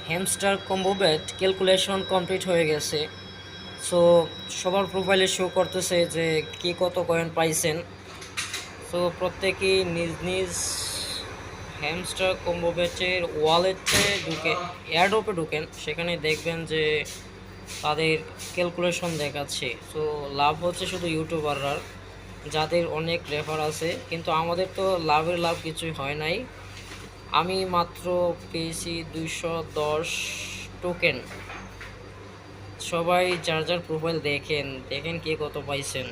Hamster combo bat calculation complete হয়ে গেছে। So সবার প্রোফাইলে শো করতেছে যে কে কত কয়েন পাইছেন। সো প্রত্যেকেই নিজ নিজ হ্যামস্টার কম্বো ব্যাচের ওয়ালেটে ঢুকে এয়ারড্রপে ঢুকেন, সেখানে দেখবেন যে তাদের ক্যালকুলেশন দেখাচ্ছে। সো লাভ হচ্ছে শুধু ইউটিউবাররা, যাদের অনেক রেফার আছে, কিন্তু আমাদের তো লাভ কিছুই হয় নাই। আমি মাত্র পেয়েছি 210 টোকেন। সবাই যার যার প্রোফাইল দেখেন দেখেন কে কত পাইছেন।